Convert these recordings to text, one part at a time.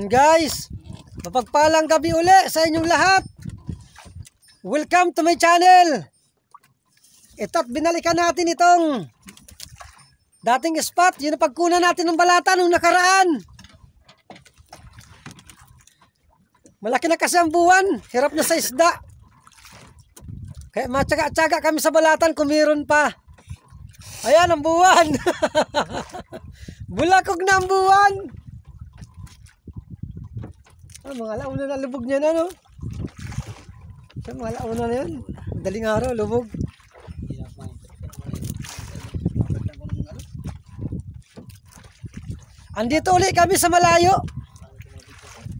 Ayun guys, mapagpalang gabi uli sa inyong lahat. Welcome to my channel. Ito't binalikan natin itong dating spot. Yun ang pagkunan natin ng balata nung nakaraan. Malaki na kasi ang buwan. Hirap na sa isda. Kaya matyaga-tyaga kami sa balatan kung meron pa. Ayan ang buwan. Bulakog na ang buwan. Mga alauna na lubog niya na, no? Mga alauna na yun. Daling araw, lubog. Andito ulit kami sa malayo.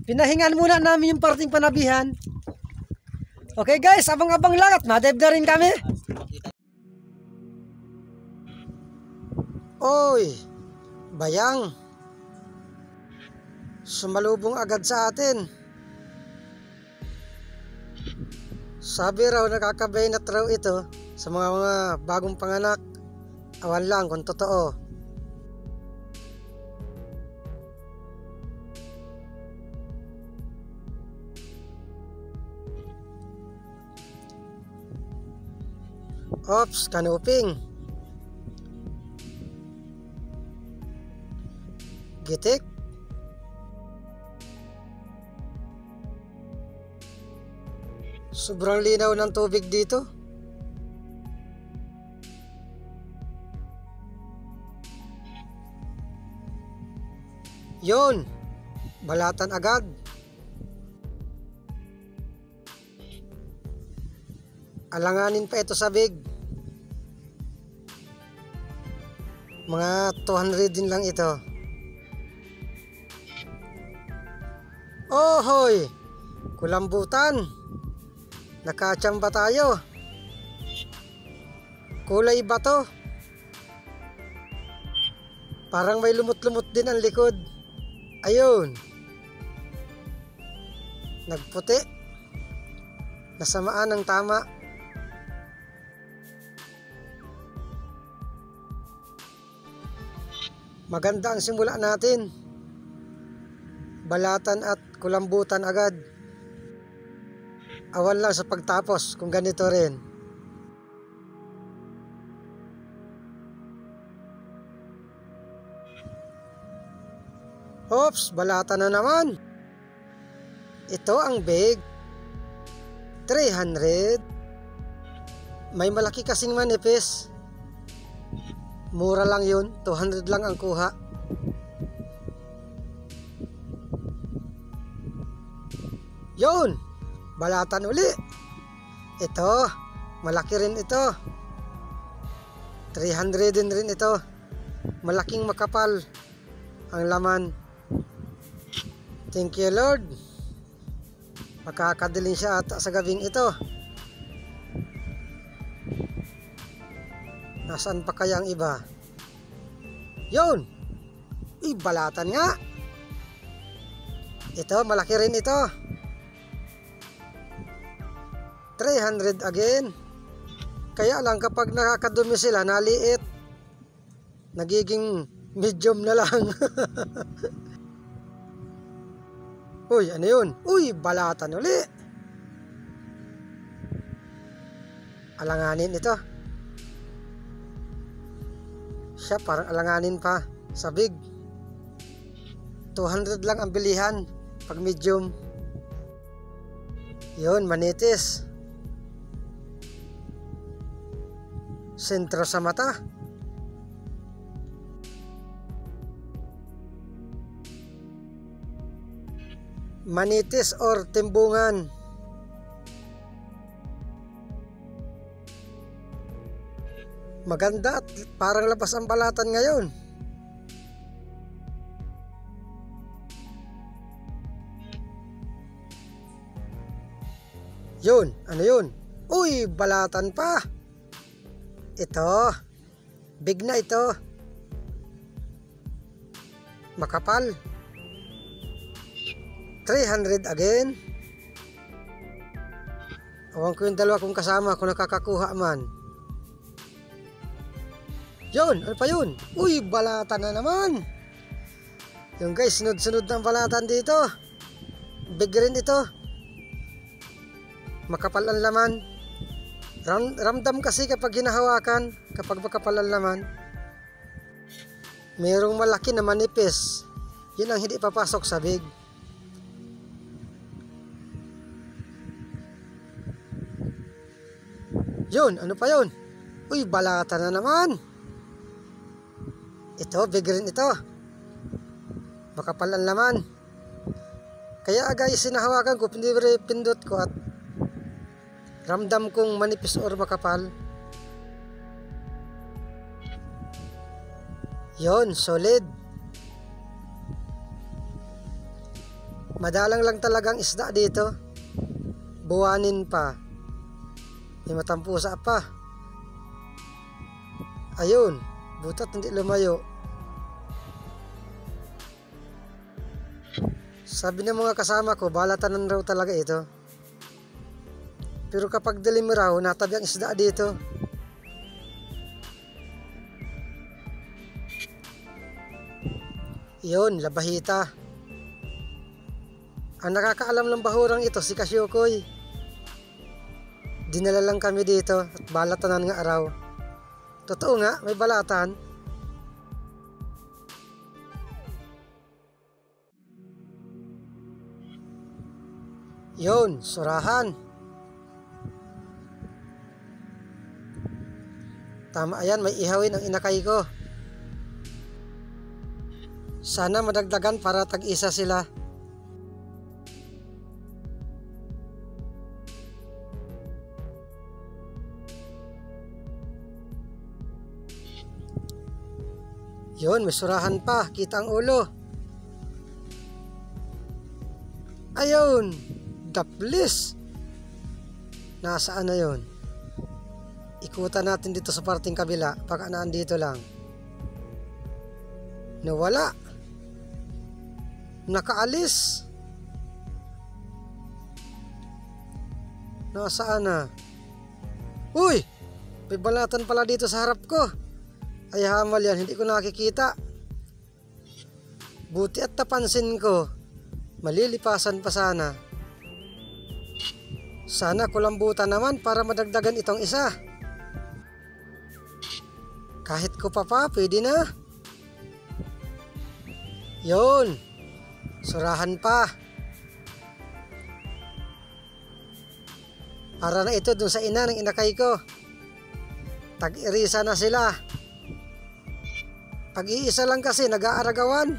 Pinahingan muna namin yung parting panabihan. Okay guys, abang-abang lang at madib na rin kami. Oy, bayang. Sumalubong agad sa atin. Sabi raw nakakabainat raw ito sa mga bagong panganak. Awan lang kung totoo. Ops, kanuping. Gitik. Sobrang linaw ng tubig dito. Yun, balatan agad. Alanganin pa ito sa big. Mga 200 din lang ito. Ohoy, kulambutan. Nakachamba tayo. Kulay bato. Parang may lumot-lumot din ang likod. Ayun. Nagputi. Nasamaan ng tama. Maganda ang simula natin. Balatan at kulambutan agad. Awan lang sa pagtapos kung ganito rin. Oops, balata na naman. Ito ang big. 300. May malaki kasing manipis. Mura lang yun. 200 lang ang kuha. Yun. Balatan uli. Ito, malaki rin ito. 300 din rin ito. Malaking makapal ang laman. Thank you Lord. Makakadiling siya ata sa gabing ito. Nasaan pa kaya ang iba? Yun. Balatan nga. Ito, malaki rin ito. 300 again. Kaya lang kapag nakakadumi sila, naliit. Nagiging medium na lang. Uy, ano yun? Uy, balatan uli. Alanganin ito. Siya parang alanganin pa. Sa big. 200 lang ang bilihan pag medium. Yun, manitis. Sentro sa mata. Manitis or timbungan. Maganda at parang labas ang balatan ngayon. Yun, ano yun? Uy, balatan pa. Ito, big na ito. Makapal. 300 again. Awan ko yung dalawa kong kasama kung nakakakuha man. Yun, ano pa yun? Uy, balata na naman. Yung guys, sunod-sunod ng balatan dito. Big rin ito. Makapal ang laman. Ramdam kasi kapag hinahawakan, kapag makapal ang laman. Merong malaki na manipis. Yun ang hindi papasok sa big. Yun, ano pa yun? Uy, balata na naman. Ito, big rin ito. Makapal ang laman. Kaya guys, sinahawakan ko, pindot ko at ramdam kong manipis or makapal. Yon, solid. Madalang lang talagang isda dito. Buwanin pa. May matampusa pa. Ayun, butat hindi lumayo. Sabi ng mga kasama ko, balatanan raw talaga ito. Pero kapag dilim raw, natabi ang isda dito. Yun, labahita. Ang nakakaalam ng bahurang ito, si Kasyukoy. Dinala lang kami dito at balatanan nga araw. Totoo nga, may balatan. Yun, surahan. Tama yan, may ihawin ang inakay ko. Sana madagdagan para tag-isa sila. Yun, may surahan pa, kita ang ulo. Ayun, daplis. Nasaan na yun? Ikutan natin dito sa parting kabila. Baka naandito lang. Nawala. Nakaalis. Nasaan na? Uy! May balatan pala dito sa harap ko. Ay hamal yan, hindi ko nakikita. Buti at napansin ko. Malilipasan pa sana. Sana kulambutan naman para madagdagan itong isa. Kahit ko pa, pwede na. Yun. Surahan pa. Para na ito dun sa ina ng inakay ko. Tag-irisa na sila. Pag-iisa lang kasi nag-aaragawan.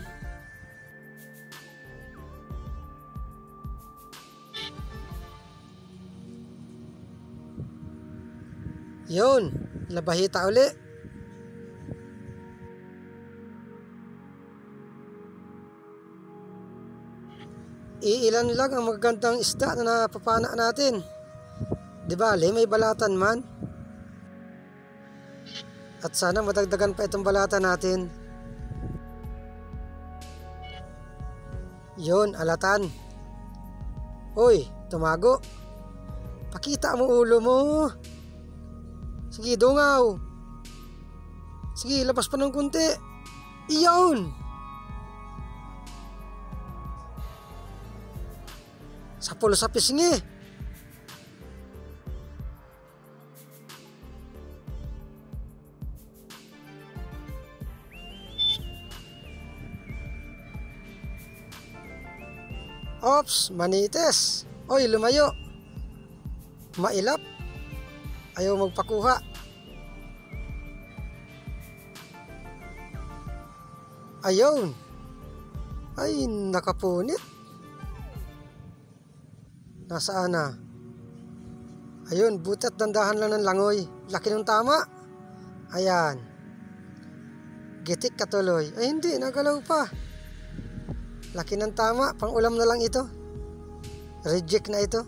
Yun, labahita uli. Iilan lang ang magagandang isda na napapana natin. Di ba, may balatan man. At sana madagdagan pa itong balatan natin. Yun, alatan. Uy, tumago. Pakita mo ulo mo. Sige, dungaw. Sige, labas pa ng kunti. Iyon. Sapol sa pisngi. Ops, manites. Oy, lumayo. Mailap. Ayaw magpakuha. Ayun. Ay, nakapunit. Nasaan na? Ayun, butat dandahan lang ng langoy. Laki ng tama. Ayan. Gitik katuloy. Ay, hindi, nagalaw pa. Laki ng tama, pang ulam na lang ito. Reject na ito.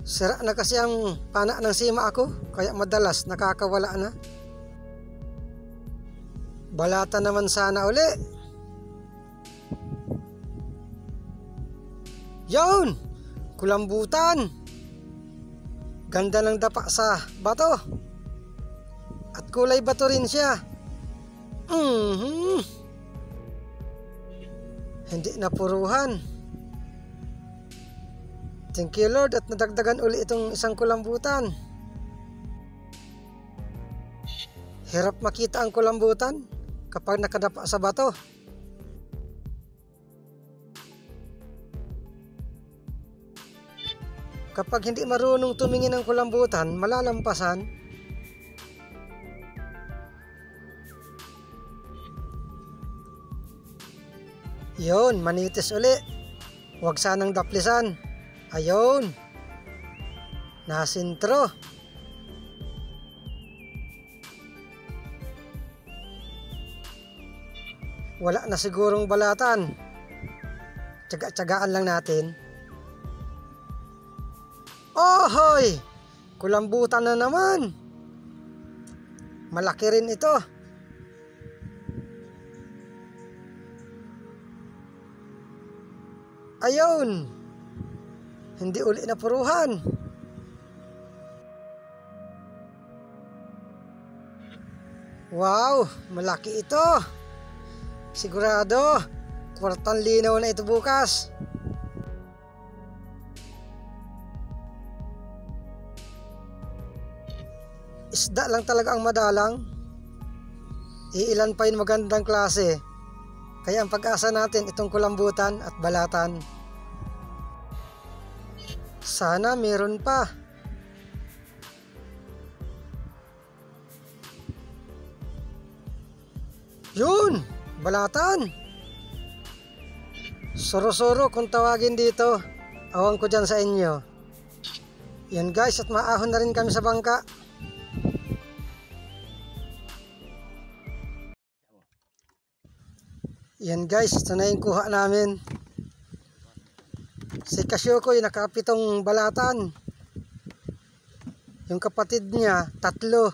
Sira na kasi ang pana ng sima ako, kaya madalas nakakawala na. Balata naman sana uli. Yun! Kulambutan! Ganda ng dapa sa bato. At kulay bato rin siya. Hindi napuruhan. Thank you Lord at nadagdagan uli itong isang kulambutan. Hirap makita ang kulambutan kapag nakadapa sa bato. Kapag hindi marunong tumingin ng kulambutan, malalampasan. Yun, manitis uli. Huwag sanang daplisan. Ayun. Nasintro. Wala na sigurong balatan. Tsaga-tsagaan lang natin. Ohoy! Kulambutan na naman. Malaki rin ito. Ayun. Hindi uli na puruhan. Wow, malaki ito. Sigurado, kwartang linaw na ito bukas. Isda lang talaga ang madalang. Iilan pa yung magandang klase. Kaya ang pag-asa natin itong kulambutan at balatan. Sana meron pa. Yun! Balatan! Soro-soro kung tawagin dito. Awang ko dyan sa inyo. Yan guys, at maahon na rin kami sa bangka. Yan guys, ito na yung kuha namin. Si Kasyoko yung nakapitong balatan. Yung kapatid niya, 3.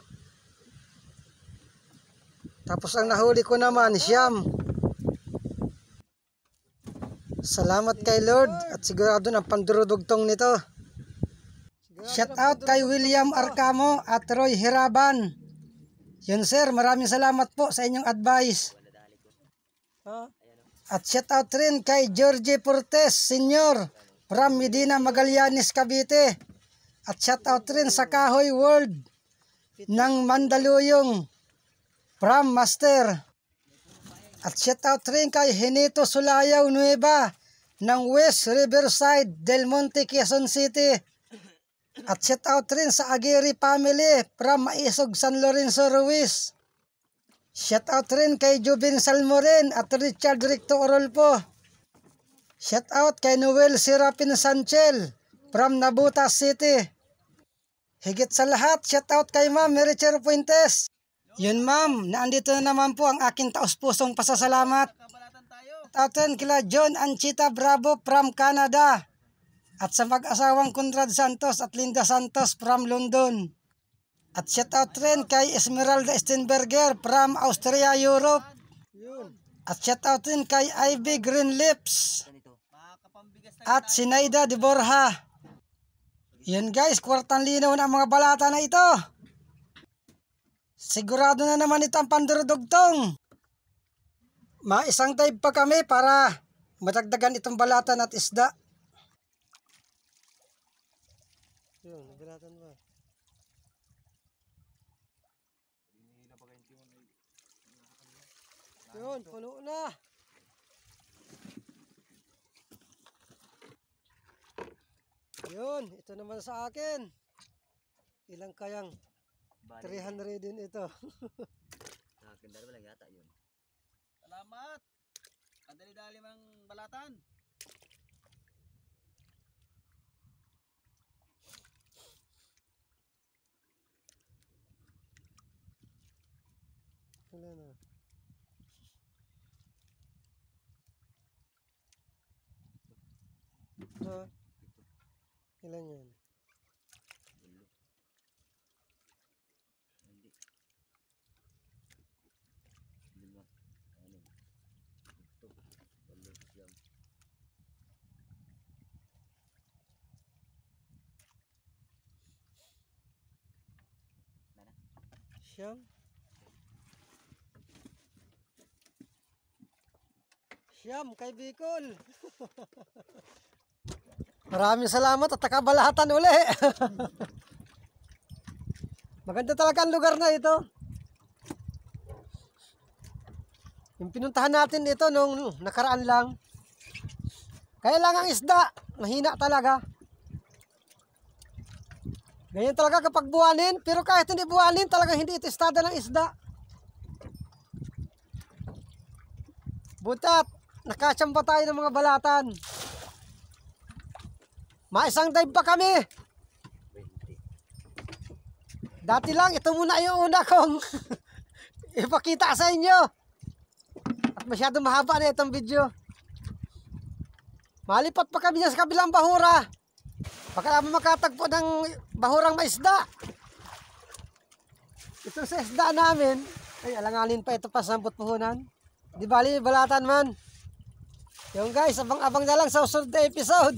Tapos ang nahuli ko naman, siyam. Salamat kay Lord at sigurado na pandurudugtong nito. Shout out kay William Arcamo at Roy Hiraban. Yun sir, maraming salamat po sa inyong advice. At shout out rin kay Georgie Portes Senior from Medina Magallanes, Cavite. At shout out rin sa Kahoy World ng Mandaluyong from Master. At shout out rin kay Henito Sulayaw Nueva ng West Riverside, Del Monte, Quezon City. At shout out rin sa Aguirre family from Maisog, San Lorenzo, Ruiz. Shout out rin kay Jubin Salmoren at Richard Ricto Orolpo. Shout out kay Noel Serapin Sanchel from Nabutas City. Higit sa lahat, shout out kay Ma'am Mericher Fuentes. Yun ma'am, naandito na naman po ang aking taus-pusong pasasalamat. Shout out rin kila John Anchita Bravo from Canada. At sa mag-asawang Conrad Santos at Linda Santos from London. At shout out rin kay Esmeralda Stenberger from Austria, Europe. At shout out rin kay Ivy Green Lips. At Sinaida de Borja. Yun guys, kwartang linaw na ang mga balata na ito. Sigurado na naman ito ang pandurudugtong. Maisang dive pa kami para madagdagan itong balatan at isda. Yun, balatan ba? Yun, puno na. Yun, ito naman sa akin. Ilang kayang 300 din ito. Sa akin dalawa lang yata yun. Salamat. Kadali-dali mang balatan. Wala na. Ha? Ilan yan? Ulo. Hindi. 5, 6, 7, 8, 9. Siyam? Siyam kay Bicol. Maraming salamat at nakabalatan uli. Maganda talaga ang lugar na ito. Yung pinuntahan natin ito nung nakaraan lang. Kaya lang ang isda, mahina talaga. Ganyan talaga kapag buwanin, pero kahit hindi buwanin, talagang hindi ito istada ng isda. Butat, nakachamba tayo ng mga balatan. Maisang dive pa kami. 20. Dati lang, ito muna yung una kong ipakita sa inyo. At masyado mahaba na itong video. Malipat pa kami sa kabilang bahura. Baka naman makatagpo ng bahurang maisda. Ito sa isda namin. Ay, alanganin pa ito pa sa puhunan. Di bali, balatan man. Yung guys, abang-abang na lang sa susunod na episode.